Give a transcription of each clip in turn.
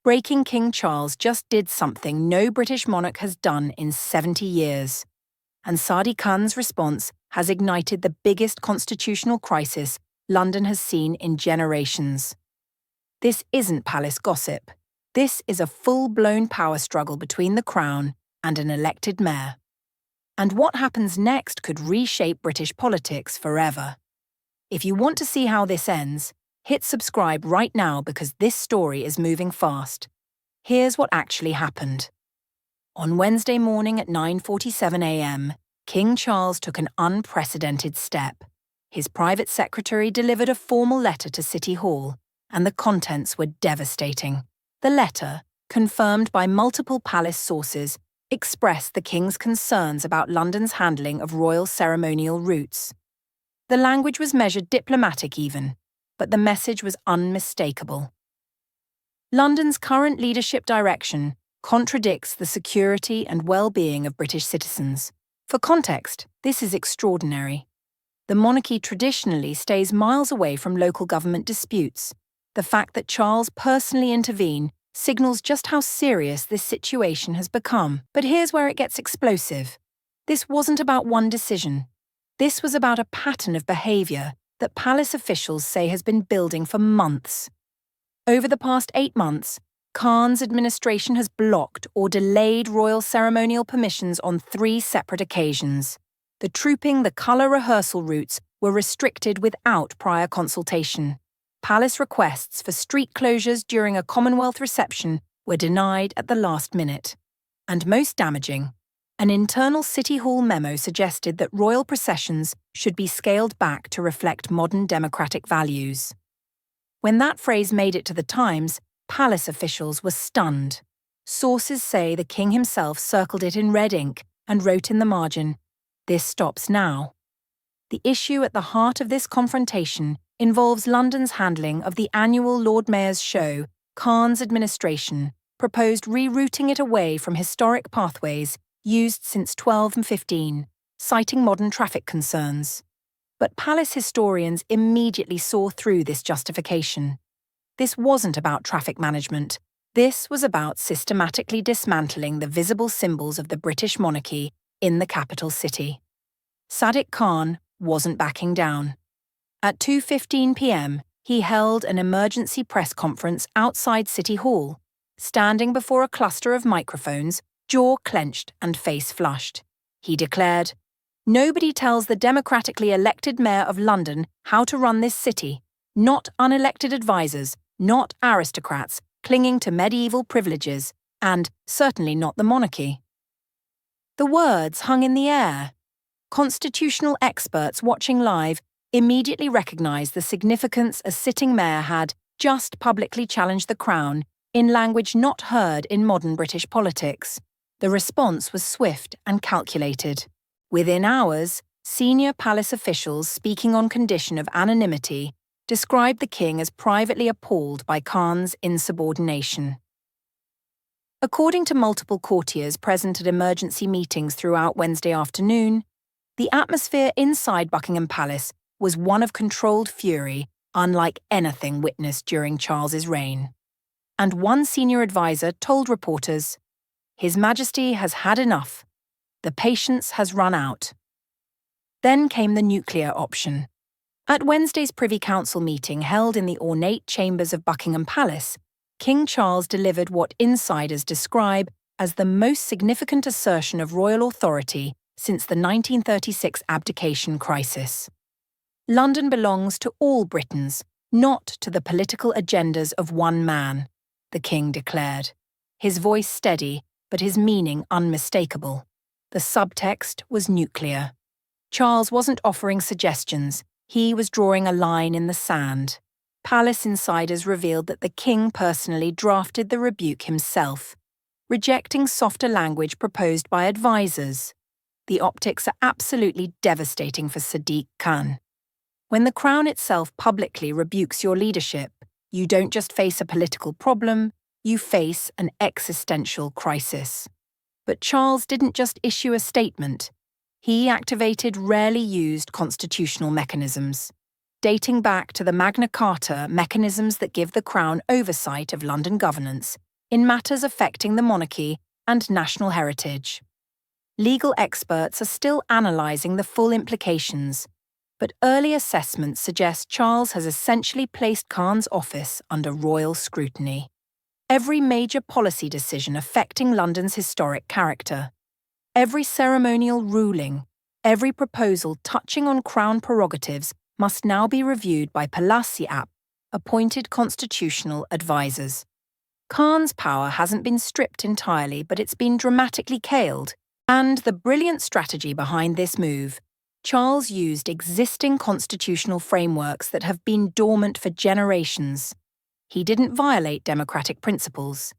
breaking King Charles just did something no British monarch has done in 70 years. And Sadiq Khan's response has ignited the biggest constitutional crisis London has seen in generations. This isn't palace gossip. This is a full-blown power struggle between the Crown and an elected mayor. And what happens next could reshape British politics forever. If you want to see how this ends, hit subscribe right now because this story is moving fast. Here's what actually happened. On Wednesday morning at 9:47 a.m., King Charles took an unprecedented step. His private secretary delivered a formal letter to City Hall, and the contents were devastating. The letter, confirmed by multiple palace sources, expressed the King's concerns about London's handling of royal ceremonial routes. The language was measured diplomatic even, but the message was unmistakable. London's current leadership direction contradicts the security and well-being of British citizens. For context, this is extraordinary. The monarchy traditionally stays miles away from local government disputes. The fact that Charles personally intervened signals just how serious this situation has become. But here's where it gets explosive. This wasn't about one decision. This was about a pattern of behaviour that palace officials say has been building for months. Over the past 8 months, Khan's administration has blocked or delayed royal ceremonial permissions on 3 separate occasions. The trooping, the colour rehearsal routes were restricted without prior consultation. Palace requests for street closures during a Commonwealth reception were denied at the last minute. And most damaging, an internal City Hall memo suggested that royal processions should be scaled back to reflect modern democratic values. When that phrase made it to the Times, palace officials were stunned. Sources say the king himself circled it in red ink and wrote in the margin, "This stops now." The issue at the heart of this confrontation involves London's handling of the annual Lord Mayor's show. Khan's administration proposed rerouting it away from historic pathways used since 1215, citing modern traffic concerns. But palace historians immediately saw through this justification. This wasn't about traffic management. This was about systematically dismantling the visible symbols of the British monarchy in the capital city. Sadiq Khan wasn't backing down. At 2:15 p.m., he held an emergency press conference outside City Hall, standing before a cluster of microphones, jaw clenched and face flushed. He declared, "Nobody tells the democratically elected mayor of London how to run this city, not unelected advisors, not aristocrats clinging to medieval privileges, and certainly not the monarchy." The words hung in the air. Constitutional experts watching live immediately recognized the significance a sitting mayor had just publicly challenged the Crown in language not heard in modern British politics. The response was swift and calculated. Within hours, senior palace officials speaking on condition of anonymity described the king as privately appalled by Khan's insubordination. According to multiple courtiers present at emergency meetings throughout Wednesday afternoon, the atmosphere inside Buckingham Palace was one of controlled fury, unlike anything witnessed during Charles's reign. And one senior advisor told reporters, "His Majesty has had enough. The patience has run out." Then came the nuclear option. At Wednesday's Privy Council meeting held in the ornate chambers of Buckingham Palace, King Charles delivered what insiders describe as the most significant assertion of royal authority since the 1936 abdication crisis. London belongs to all Britons, not to the political agendas of one man, the king declared. His voice steady, but his meaning unmistakable. The subtext was nuclear. Charles wasn't offering suggestions, he was drawing a line in the sand. Palace insiders revealed that the king personally drafted the rebuke himself, rejecting softer language proposed by advisors. The optics are absolutely devastating for Sadiq Khan. When the Crown itself publicly rebukes your leadership, you don't just face a political problem, you face an existential crisis. But Charles didn't just issue a statement. He activated rarely used constitutional mechanisms. Dating back to the Magna Carta, mechanisms that give the Crown oversight of London governance, in matters affecting the monarchy and national heritage. Legal experts are still analysing the full implications, but early assessments suggest Charles has essentially placed Khan's office under royal scrutiny. Every major policy decision affecting London's historic character, every ceremonial ruling, every proposal touching on crown prerogatives must now be reviewed by appointed constitutional advisers. Khan's power hasn't been stripped entirely, but it's been dramatically caled. And the brilliant strategy behind this move, Charles used existing constitutional frameworks that have been dormant for generations. He didn't violate democratic principles.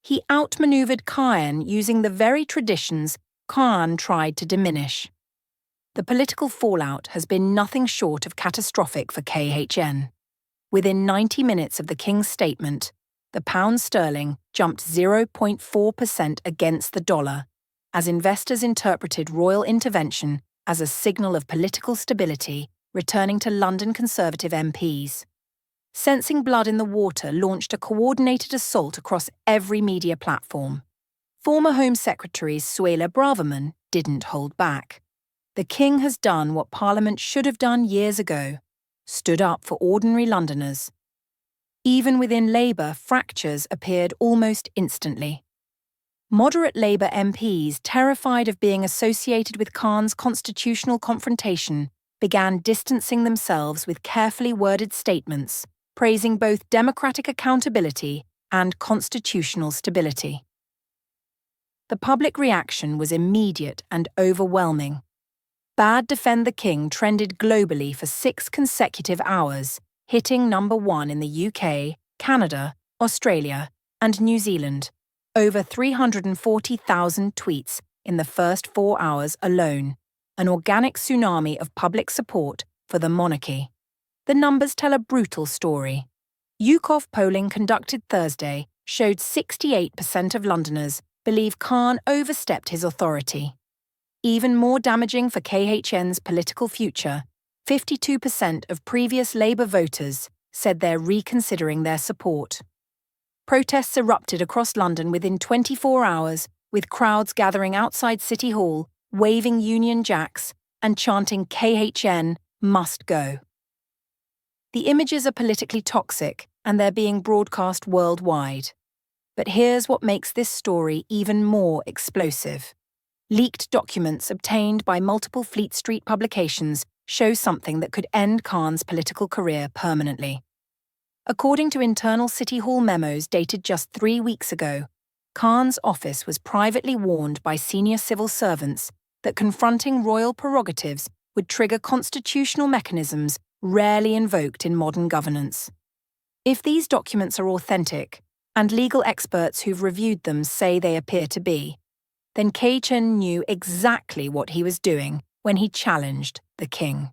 He outmaneuvered Khan using the very traditions Khan tried to diminish. The political fallout has been nothing short of catastrophic for KHN. Within 90 minutes of the King's statement, the pound sterling jumped 0.4% against the dollar, as investors interpreted royal intervention as a signal of political stability returning to London Conservative MPs. Sensing blood in the water launched a coordinated assault across every media platform. Former Home Secretary Suella Braverman didn't hold back. The King has done what Parliament should have done years ago, stood up for ordinary Londoners. Even within Labour, fractures appeared almost instantly. Moderate Labour MPs, terrified of being associated with Khan's constitutional confrontation, began distancing themselves with carefully worded statements, praising both democratic accountability and constitutional stability. The public reaction was immediate and overwhelming. Bad Defend the King trended globally for 6 consecutive hours, hitting number 1 in the UK, Canada, Australia, and New Zealand. Over 340,000 tweets in the first 4 hours alone, an organic tsunami of public support for the monarchy. The numbers tell a brutal story. YouGov polling conducted Thursday showed 68% of Londoners believe Khan overstepped his authority. Even more damaging for KHN's political future, 52% of previous Labour voters said they're reconsidering their support. Protests erupted across London within 24 hours, with crowds gathering outside City Hall, waving Union Jacks and chanting KHN must go. The images are politically toxic, and they're being broadcast worldwide. But here's what makes this story even more explosive. Leaked documents obtained by multiple Fleet Street publications show something that could end Khan's political career permanently. According to internal City Hall memos dated just 3 weeks ago, Khan's office was privately warned by senior civil servants that confronting royal prerogatives would trigger constitutional mechanisms rarely invoked in modern governance. If these documents are authentic, and legal experts who've reviewed them say they appear to be, then KHN knew exactly what he was doing when he challenged the King.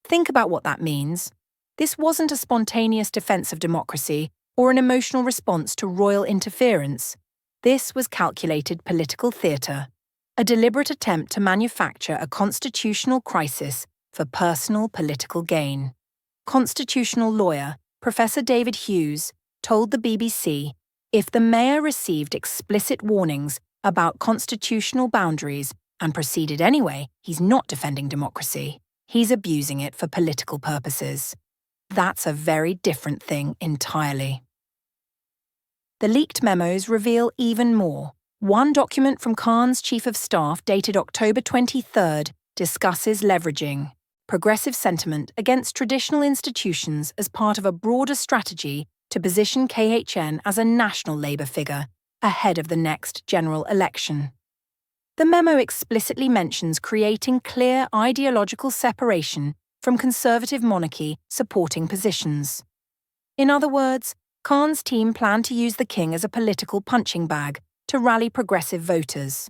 Think about what that means. This wasn't a spontaneous defense of democracy or an emotional response to royal interference. This was calculated political theatre, a deliberate attempt to manufacture a constitutional crisis for personal political gain. Constitutional lawyer Professor David Hughes told the BBC if the mayor received explicit warnings about constitutional boundaries and proceeded anyway, he's not defending democracy. He's abusing it for political purposes. That's a very different thing entirely. The leaked memos reveal even more. One document from Khan's Chief of Staff dated October 23rd discusses leveraging progressive sentiment against traditional institutions as part of a broader strategy to position KHN as a national Labour figure ahead of the next general election. The memo explicitly mentions creating clear ideological separation from Conservative monarchy supporting positions. In other words, Khan's team planned to use the King as a political punching bag to rally progressive voters.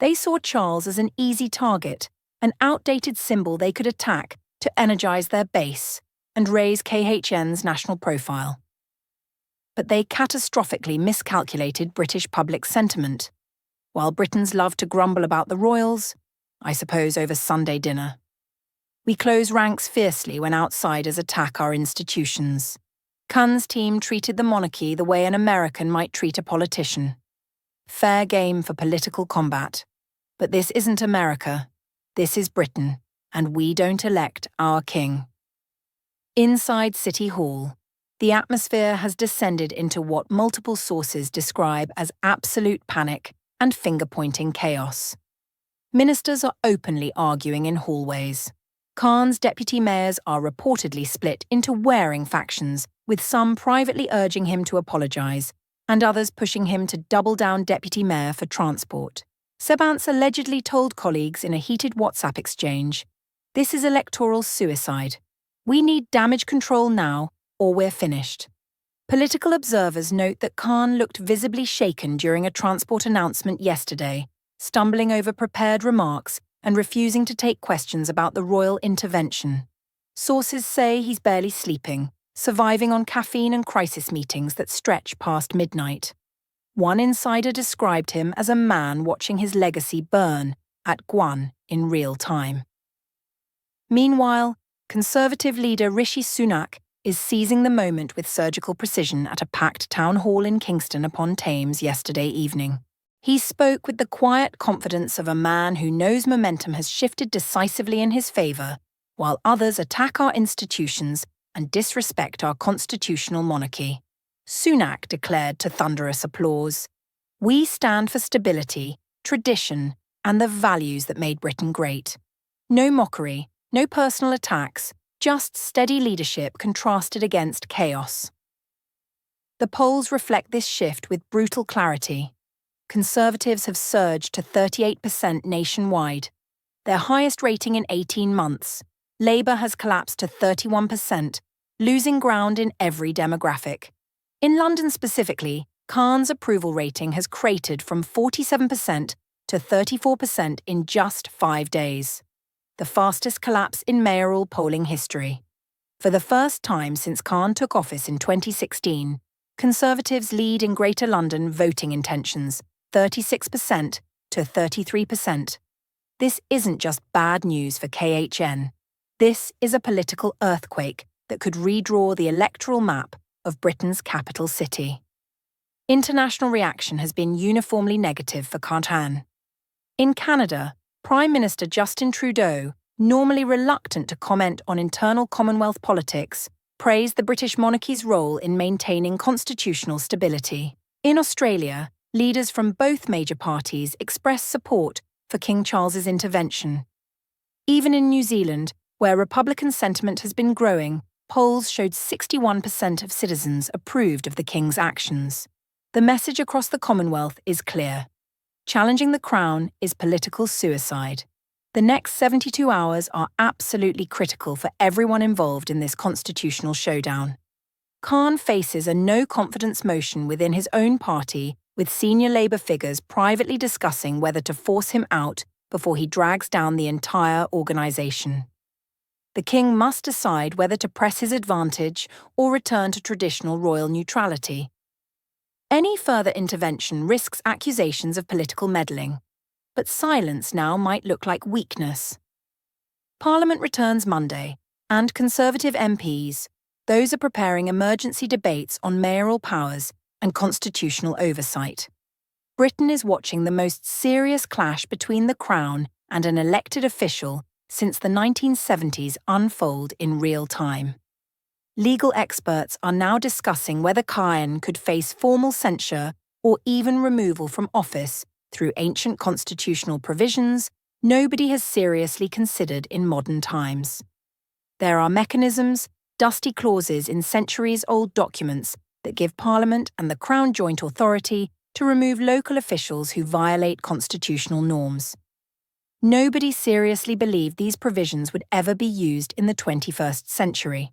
They saw Charles as an easy target, an outdated symbol they could attack to energise their base and raise KHN's national profile. But they catastrophically miscalculated British public sentiment. While Britons love to grumble about the royals, I suppose over Sunday dinner, we close ranks fiercely when outsiders attack our institutions. Khan's team treated the monarchy the way an American might treat a politician. Fair game for political combat. But this isn't America. This is Britain, and we don't elect our king. Inside City Hall, the atmosphere has descended into what multiple sources describe as absolute panic and finger-pointing chaos. Ministers are openly arguing in hallways. Khan's deputy mayors are reportedly split into warring factions, with some privately urging him to apologise, and others pushing him to double down deputy mayor for transport. Sebance allegedly told colleagues in a heated WhatsApp exchange, "This is electoral suicide. We need damage control now, or we're finished." Political observers note that Khan looked visibly shaken during a transport announcement yesterday, stumbling over prepared remarks and refusing to take questions about the royal intervention. Sources say he's barely sleeping, surviving on caffeine and crisis meetings that stretch past midnight. One insider described him as a man watching his legacy burn at Guan in real time. Meanwhile, Conservative leader Rishi Sunak is seizing the moment with surgical precision at a packed town hall in Kingston upon Thames yesterday evening. He spoke with the quiet confidence of a man who knows momentum has shifted decisively in his favour, while others attack our institutions and disrespect our constitutional monarchy. Sunak declared to thunderous applause, "We stand for stability, tradition, and the values that made Britain great. No mockery, no personal attacks, just steady leadership contrasted against chaos." The polls reflect this shift with brutal clarity. Conservatives have surged to 38% nationwide, their highest rating in 18 months. Labour has collapsed to 31%, losing ground in every demographic. In London specifically, Khan's approval rating has cratered from 47% to 34% in just 5 days, the fastest collapse in mayoral polling history. For the first time since Khan took office in 2016, Conservatives lead in Greater London voting intentions, 36% to 33%. This isn't just bad news for KHN. This is a political earthquake that could redraw the electoral map of Britain's capital city. International reaction has been uniformly negative for Khan. In Canada, Prime Minister Justin Trudeau, normally reluctant to comment on internal Commonwealth politics, praised the British monarchy's role in maintaining constitutional stability. In Australia, leaders from both major parties expressed support for King Charles's intervention. Even in New Zealand, where Republican sentiment has been growing, polls showed 61% of citizens approved of the King's actions. The message across the Commonwealth is clear. Challenging the Crown is political suicide. The next 72 hours are absolutely critical for everyone involved in this constitutional showdown. Khan faces a no-confidence motion within his own party, with senior Labour figures privately discussing whether to force him out before he drags down the entire organisation. The King must decide whether to press his advantage or return to traditional royal neutrality. Any further intervention risks accusations of political meddling, but silence now might look like weakness. Parliament returns Monday, and Conservative MPs, those are preparing emergency debates on mayoral powers and constitutional oversight. Britain is watching the most serious clash between the Crown and an elected official since the 1970s unfold in real time. Legal experts are now discussing whether Khan could face formal censure or even removal from office through ancient constitutional provisions nobody has seriously considered in modern times. There are mechanisms, dusty clauses in centuries-old documents that give Parliament and the Crown joint authority to remove local officials who violate constitutional norms. Nobody seriously believed these provisions would ever be used in the 21st century.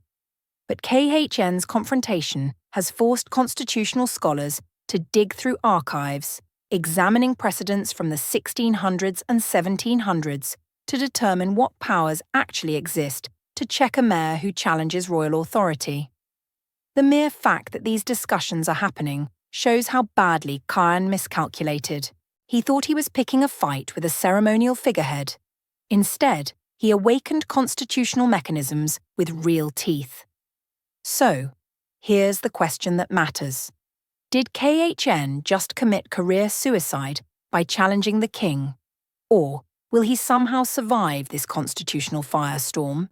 But KHN's confrontation has forced constitutional scholars to dig through archives, examining precedents from the 1600s and 1700s to determine what powers actually exist to check a mayor who challenges royal authority. The mere fact that these discussions are happening shows how badly Khan miscalculated. He thought he was picking a fight with a ceremonial figurehead. Instead, he awakened constitutional mechanisms with real teeth. So, Here's the question that matters. Did KHN just commit career suicide by challenging the king? Or will he somehow survive this constitutional firestorm?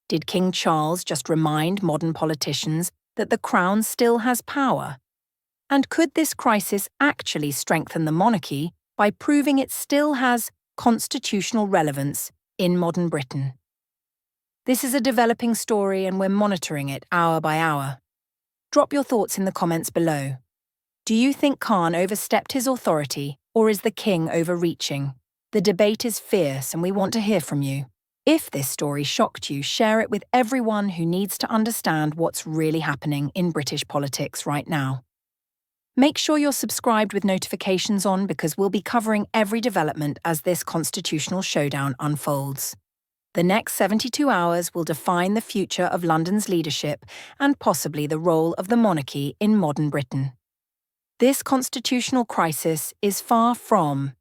Did King Charles just remind modern politicians that the crown still has power? And could this crisis actually strengthen the monarchy by proving it still has constitutional relevance in modern Britain? This is a developing story and we're monitoring it hour by hour. Drop your thoughts in the comments below. Do you think Khan overstepped his authority, or is the king overreaching? The debate is fierce and we want to hear from you. If this story shocked you, share it with everyone who needs to understand what's really happening in British politics right now. Make sure you're subscribed with notifications on because we'll be covering every development as this constitutional showdown unfolds. The next 72 hours will define the future of London's leadership and possibly the role of the monarchy in modern Britain. This constitutional crisis is far from